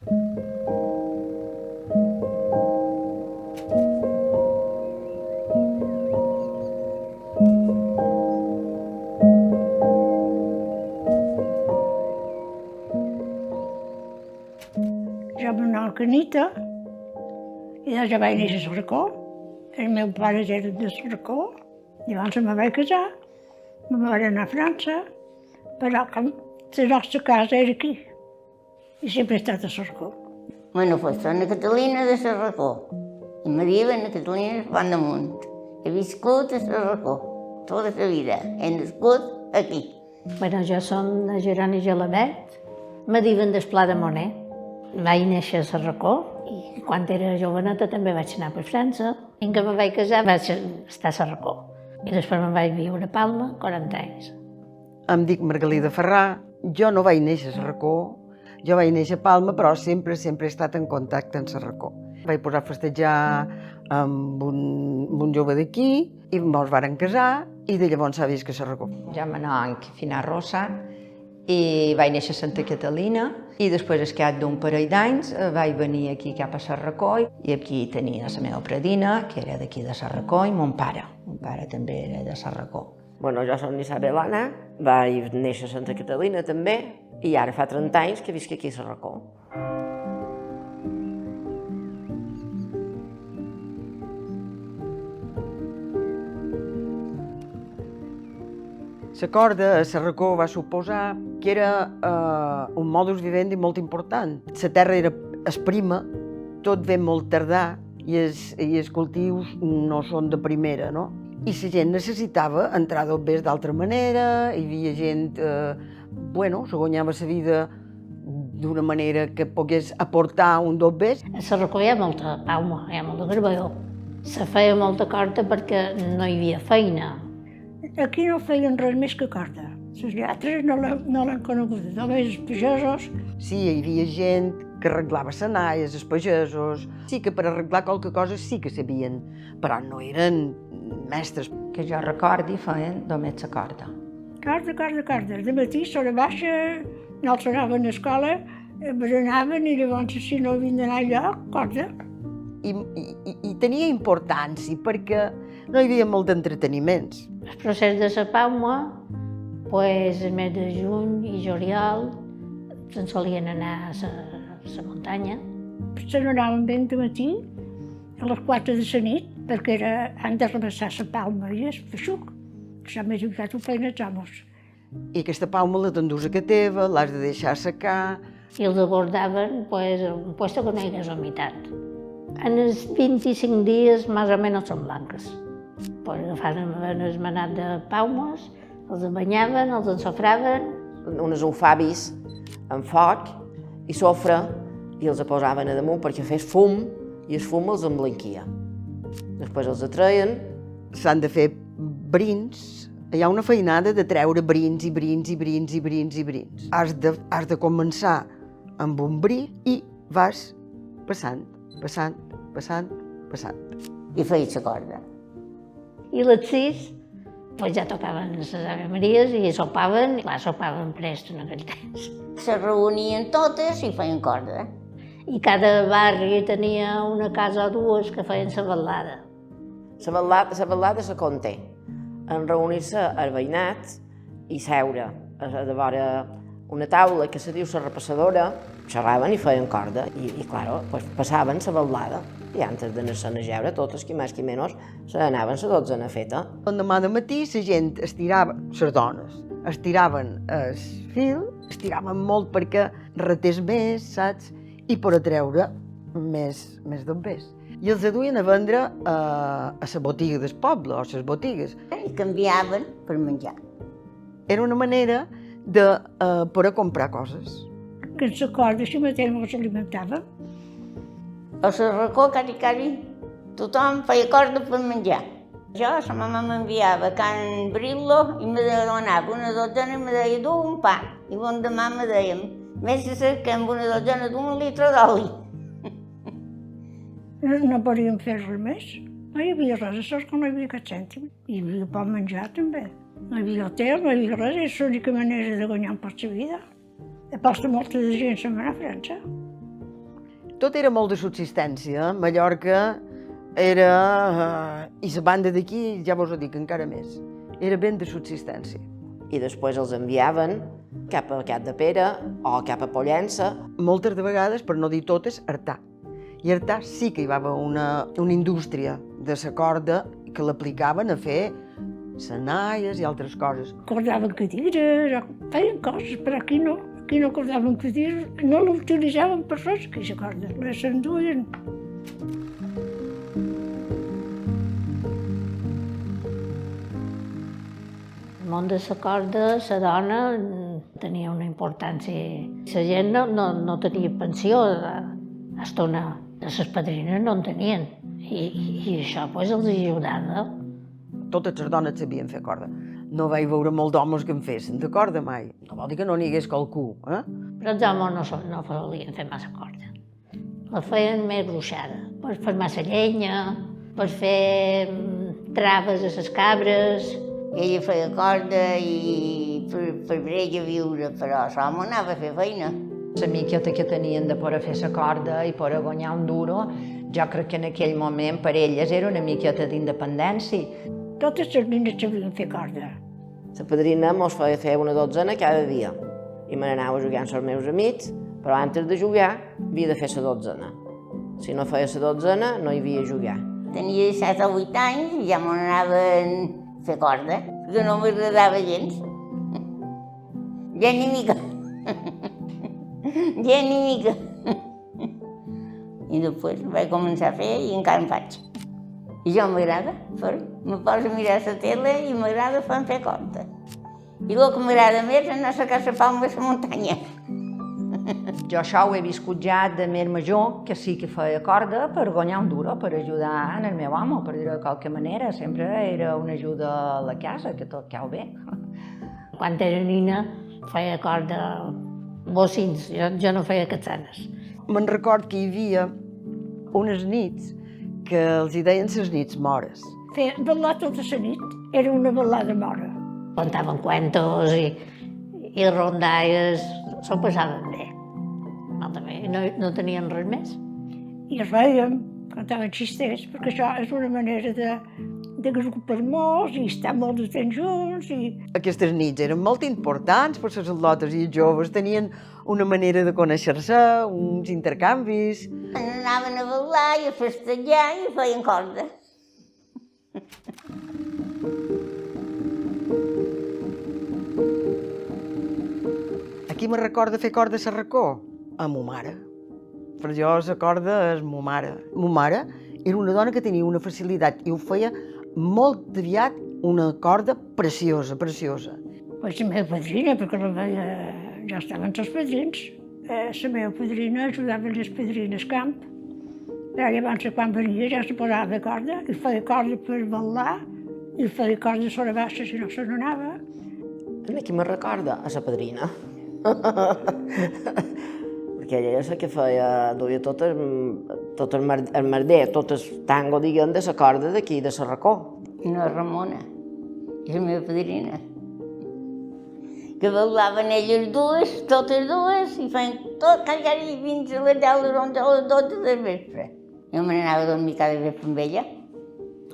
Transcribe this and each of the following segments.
Jo em anava a Canita, i ja vaig néixer a Sarracó. El meu pare era de Sarracó, llavors me vaig casar, me vaig anar a França, però que la nostra casa era aquí, i sempre he estat a Sarracó. Bueno, pues soc Ana Catalina de Sarracó, i me diuen Ana Catalina de Pont de Munt. He viscut a Sarracó tota la vida, he nascut aquí. Bueno, jo som de Geroni Gelabert, me diuen del Pla de Moner. Vaig néixer a Sarracó i quan era joveneta també vaig anar per França. Fins que me vaig casar vaig estar a Sarracó i després me'n vaig viure a Palma 40 anys. Em dic Margalida Ferrà, jo no vaig néixer a Sarracó, jo vaig néixer a Palma, però sempre he estat en contacte amb Sarracó. Vaig posar a festejar amb un jove d'aquí i ens varen casar i de llavors s'ha vist que a Sarracó. Jo me dic Fina Rosa i vaig néixer a Santa Catalina i després, al cap d'un parell d'anys, vaig venir aquí cap a Sarracó i aquí tenia la meva predina, que era d'aquí de Sarracó, i mon pare. Mon pare també era de Sarracó. Bueno, jo soc Isabel Anna, vaig néixer a Santa Catalina també i ara fa 30 anys que visc aquí a Sarracó. La corda a Sarracó va suposar que era un modus vivendi molt important. La terra era esprima, tot ve molt tardà i els cultius no són de primera, no? I la gent necessitava entrar d'obbers d'altra manera, hi havia gent, se guanyava la vida d'una manera que pogués aportar un d'obbers. A Sarracó hi ha molta pauma, hi ha molta garballó. Se feia molta corda perquè no hi havia feina. Aquí no feien res més que corda. Les lletres no l'han conegut, només els pagesos. Sí, hi havia gent que arreglava senalles, els pagesos. Sí que per arreglar qualque cosa sí que sabien, però no eren mestres. Que jo recordi feien només la corda. Corda. De matí, a l'hora baixa, nosaltres anàvem a l'escola, berenaven i llavors si no havien d'anar enlloc, corda. I tenia importància perquè no hi havia molt d'entreteniments. El procés de la pauma, el mes de juny i juliol, se'n solien anar a la muntanya. Se n'anaven ben de matí, a les 4 de la nit, perquè han de rebassar la palma i el feixuc. S'ha més aviat ho feien els homes. I aquesta palma la t'endús a que teva, l'has de deixar assecar. I els abordaven un puesto que no hi hagués humitat. En els 25 dies, més o menys, són blanques. Agafaven el manat de palmes, els banyaven, els ensofraven. Unes alfabis amb foc i sofre i els posaven a damunt perquè fes fum i el fum els emblanquia. Després els atreien. S'han de fer brins. Hi ha una feinada de treure brins i brins i brins i brins i brins. Has de començar amb un bri i vas passant. I feia la corda. I les 6 ja tocaven les Ave Maries i sopaven, i sopaven prest en aquell temps. Se reunien totes i feien corda. I cada barri tenia una casa o dues que feien la vetllada. La vetllada se conté en reunir-se al veïnat i seure a vora una taula que se diu la repassadora, xerraven i feien corda i claro, passaven la vetllada i antes d'anar-se'n a jeure, totes, qui més qui menys, se n'anaven la dotzena feta. L'endemà de matí la gent estirava, les dones, estiraven el fil, estiraven molt perquè retés més, saps? I per atreure més d'obbers. I els duien a vendre a la botiga del poble, o a les botigues. I canviaven per menjar. Era una manera de poder comprar coses. Que en la corda així mateix no s'alimentava. A Sarracó, quasi, tothom feia corda per menjar. Jo, la mama m'enviava a Can Brillo i me donava una dotzena i me deia, du un pa. I l'endemà me dèiem, més se cerca amb una dotzena d'un litre d'oli. No podíem fer res més. No hi havia res, això és que no hi havia cap cèntim. Hi havia pot menjar també. No hi havia hotel, no hi havia res, és l'única manera de guanyar per la vida. A posta molta de gent se'n va anar a França. Tot era molt de subsistència. Mallorca era... I la banda d'aquí, ja vos ho dic, encara més. Era ben de subsistència. I després els enviaven cap a Cap de Pere o cap a Pollença. Moltes de vegades, per no dir totes, Artà. I a Artà sí que hi va haver una indústria de la corda que l'aplicaven a fer senaies i altres coses. Cordaven cadires, feien coses, però aquí no. Aquí no cordaven cadires, no l'utilitzaven per res, que la corda, les s'enduien. El món de la corda, la dona tenia una importància. La gent no tenia pensió a estona. Les padrines no en tenien. I això pues, els ajudava. Totes les dones sabien fer corda. No vaig veure molt d'homes que en fessin de corda mai. No vol dir que no n'hi hagués qualcú, eh? Però els homes no volien fer massa corda. La feien més gruixada, per fer massa llenya, per fer traves a les cabres. Ella feia corda i per ella viure, però l'home anava a fer feina. La miqueta que tenien de poder fer la corda i poder guanyar un duro, jo crec que en aquell moment per elles era una miqueta d'independència. Totes les nines sabien fer corda. La padrina mos feia fer una dotzena cada dia i me n'anava jugant amb els meus amics, però antes de jugar havia de fer la dotzena. Si no feia la dotzena no hi havia a jugar. Tenia 7 o 8 anys i ja me n'anaven a fer corda, que no m'agradava gens. Ja ni mica. Ja ni mica. I després vaig començar a fer i encara en faig. I jo m'agrada fer, me poso a mirar la tele i m'agrada fer corda. I el que m'agrada més és anar a sacar la palma a la muntanya. Jo això ho he viscut ja de més major, que sí que feia corda per guanyar un duro, per ajudar en el meu amo, per dir-ho de qualque manera. Sempre era una ajuda a la casa, que tot cau bé. Quan era nina feia corda bocins, jo no feia catsanes. Me'n record que hi havia unes nits que els hi deien les nits mores. Ballar tota la nit era una ballada mora. Contaven cuentos i rondalles, s'ho passaven bé. No tenien res més. I es veiem, cantaven xisters, perquè això és una manera de agrupar-nos i estar molt de temps junts. Aquestes nits eren molt importants per les al·lotes i els joves tenien una manera de conèixer-se, uns intercanvis. Anaven a ballar i a festejar i feien corda. Aquí me recorda fer corda a Racó? A mo mare. Per jo la corda és mo mare. Mo mare era una dona que tenia una facilitat i ho feia molt aviat una corda preciosa, preciosa. Pues la meva padrina, perquè ja estaven els padrins. La meva padrina ajudava les padrines camp. Però llavors, quan venia, ja se posava de corda i feia corda per ballar i feia corda sobre baixa si no se n'anava. A mi qui me recorda? A la padrina. Perquè ella era la que duia tot el merder, tot el tango, diguem, de la corda d'aquí, de la Racó. I no Ramona, és la meva padrina. Que ballaven elles dues, totes dues, i feien tot callar-hi fins a les 10 a les 12 del vespre. Jo me n'anava a dormir cada vespre amb ella.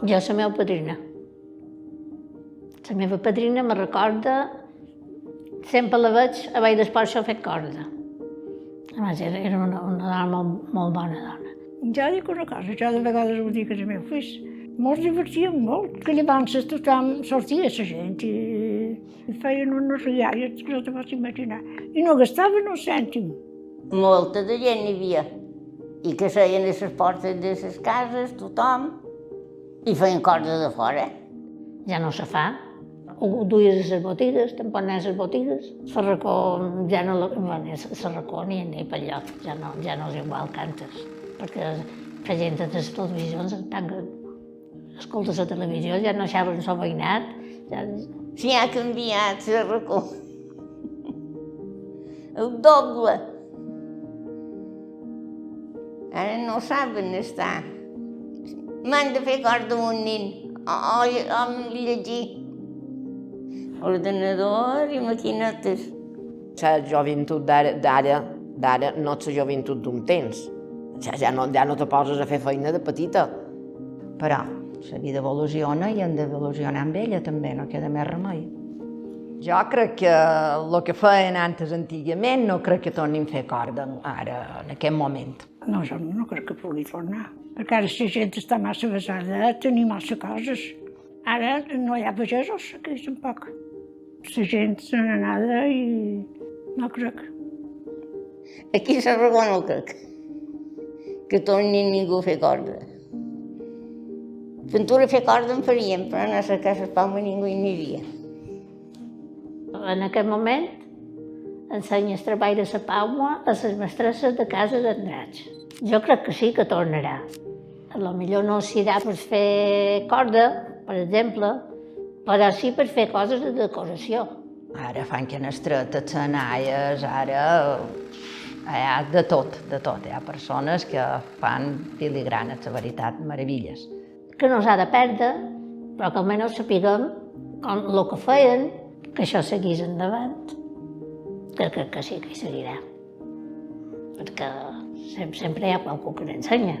Jo, la meva padrina. La meva padrina me recorda, sempre la veig a Vall d'Esparxa fent corda. A més, era una dona molt bona dona. Ja dic una cosa, jo de vegades ho dic als meus fills. Mos divertíem molt, que llavors tothom sortia la gent i feien unes rialles que no te pots imaginar. I no gastaven un cèntim. Molta de gent hi havia. I que seien a les portes de les cases, tothom, i feien corda de fora. Ja no se fa. Ho duies a les botigues, te'n ponies a les botigues. La Racó ja no... La Racó ni per lloc, ja no és igual que antes. Perquè la gent de les televisions, tant que escoltes la televisió, ja no xerren el veïnat. Sí, ha canviat la Racó. El doble. Ara no saben estar. M'han de fer corda amb un nin, o llegir. Ordenador i maquinetes. La joventut d'ara no és la joventut d'un temps. Ja no te poses a fer feina de petita. Però la vida evoluciona i hem d'evolucionar amb ella també, no queda més remei. Jo crec que el que feien antes antigament no crec que tornin a fer corda ara, en aquest moment. No, jo no crec que pugui tornar, perquè ara la gent està massa basada a tenir massa coses. Ara no hi ha pagesos, aquí tampoc. La gent se n'ha anada i no crec. Aquí a Sarragó no crec que torni ningú a fer corda. Pintura a fer corda en faríem, però no sé que a Palma ningú hi aniria. En aquest moment ensenya el treball de la Palma a les mestresses de casa d'Andratx. Jo crec que sí que tornarà. Potser no serà per fer corda, per exemple, però sí per fer coses de decoració. Ara fan canastretes, senaies, ara hi ha de tot, de tot. Hi ha persones que fan filigranes, la veritat, meravilles. Que no s'ha de perdre, però que almenys sapiguem com el que feien, que això seguís endavant. Crec que sí que hi seguirà. Perquè sempre hi ha qualcú que l'ensenya.